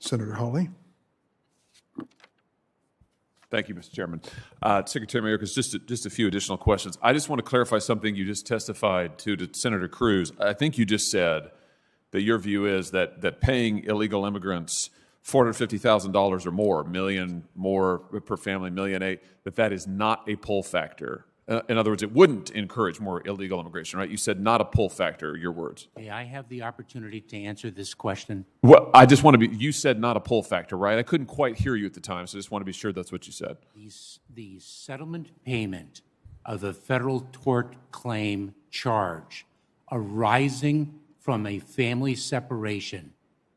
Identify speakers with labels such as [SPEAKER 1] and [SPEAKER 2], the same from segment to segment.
[SPEAKER 1] Senator Hawley.
[SPEAKER 2] Thank you, Mr. Chairman. Secretary Mayorkas, just a few additional questions. I just want to clarify something you just testified to Senator Cruz. I think you just said that your view is that paying illegal immigrants $450,000 or more, $1 million more per family, $1.8 million, that is not a pull factor. In other words, it wouldn't encourage more illegal immigration, right? You said not a pull factor, your words.
[SPEAKER 3] May I have the opportunity to answer this question?
[SPEAKER 2] Well, I just want to be, you said not a pull factor, right? I couldn't quite hear you at the time, so I just want to be sure that's what you said.
[SPEAKER 3] The settlement payment of the federal tort claim charge arising from a family separation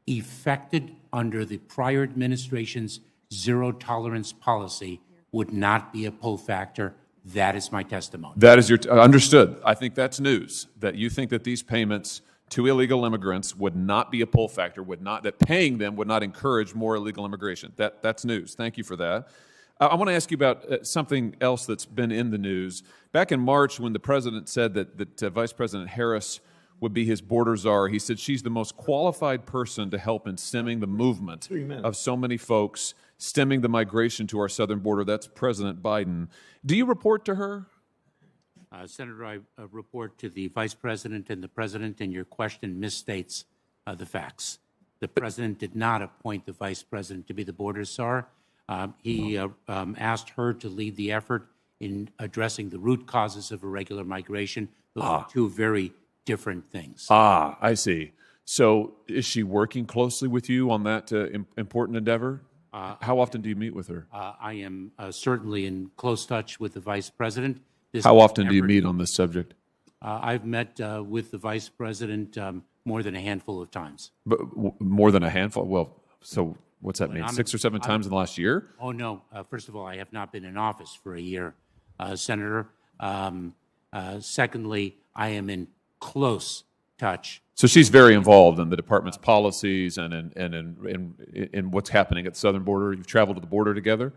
[SPEAKER 3] effected under the prior administration's zero tolerance policy would not be a pull factor. That is my testimony.
[SPEAKER 2] That is your, understood. I think that's news, that you think that these payments to illegal immigrants would not be a pull factor, that paying them would not encourage more illegal immigration. That's news. Thank you for that. I want to ask you about something else that's been in the news. Back in March, when the president said that Vice President Harris would be his border czar, he said she's the most qualified person to help in stemming the movement of so many folks, stemming the migration to our southern border. That's President Biden. Do you report to her?
[SPEAKER 3] Senator, I report to the Vice President and the President, and your question misstates the facts. The President did not appoint the Vice President to be the border czar. He asked her to lead the effort in addressing the root causes of irregular migration. Those are two very different things.
[SPEAKER 2] I see. So is she working closely with you on that important endeavor? How often do you meet with her?
[SPEAKER 3] I am certainly in close touch with the Vice President.
[SPEAKER 2] How often do you meet on this subject?
[SPEAKER 3] I've met with the Vice President more than a handful of times.
[SPEAKER 2] But more than a handful? Well, so what's that mean? 6 or 7 times in the last year?
[SPEAKER 3] Oh, no. First of all, I have not been in office for a year, Senator. Secondly, I am in close touch.
[SPEAKER 2] So she's very involved in the department's policies and in what's happening at the southern border. You've traveled to the border together?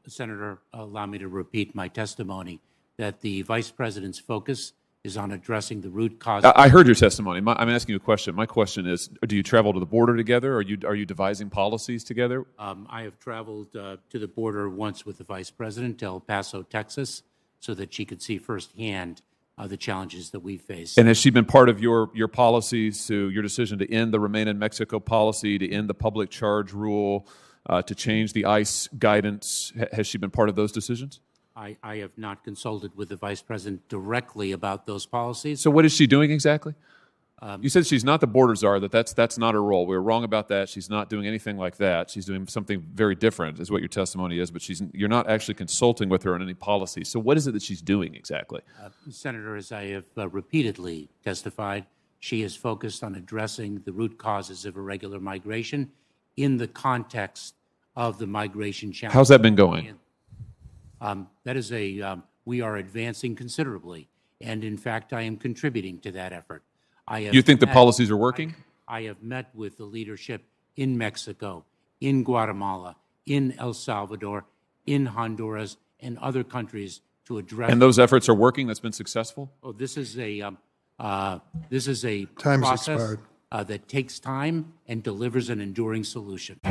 [SPEAKER 3] Senator, allow me to repeat my testimony that the Vice President's focus is on addressing the root cause.
[SPEAKER 2] I heard your testimony. I'm asking you a question. My question is, do you travel to the border together? Are you devising policies together?
[SPEAKER 3] I have traveled to the border once with the Vice President to El Paso, Texas, so that she could see firsthand the challenges that we face.
[SPEAKER 2] And has she been part of your policies, to your decision to end the Remain in Mexico policy, to end the public charge rule, to change the ICE guidance? Has she been part of those decisions?
[SPEAKER 3] I have not consulted with the Vice President directly about those policies.
[SPEAKER 2] So what is she doing exactly? You said she's not the border czar, that's not her role. We were wrong about that. She's not doing anything like that. She's doing something very different, is what your testimony is, but you're not actually consulting with her on any policy. So what is it that she's doing exactly?
[SPEAKER 3] Senator, as I have repeatedly testified, she is focused on addressing the root causes of irregular migration in the context of the migration challenge.
[SPEAKER 2] How's that been going?
[SPEAKER 3] We are advancing considerably, and in fact, I am contributing to that effort.
[SPEAKER 2] You think the policies are working?
[SPEAKER 3] I have met with the leadership in Mexico, in Guatemala, in El Salvador, in Honduras, and other countries to address.
[SPEAKER 2] And those efforts are working? That's been successful?
[SPEAKER 3] Oh, this is a
[SPEAKER 1] Time's
[SPEAKER 3] process
[SPEAKER 1] expired.
[SPEAKER 3] That takes time and delivers an enduring solution.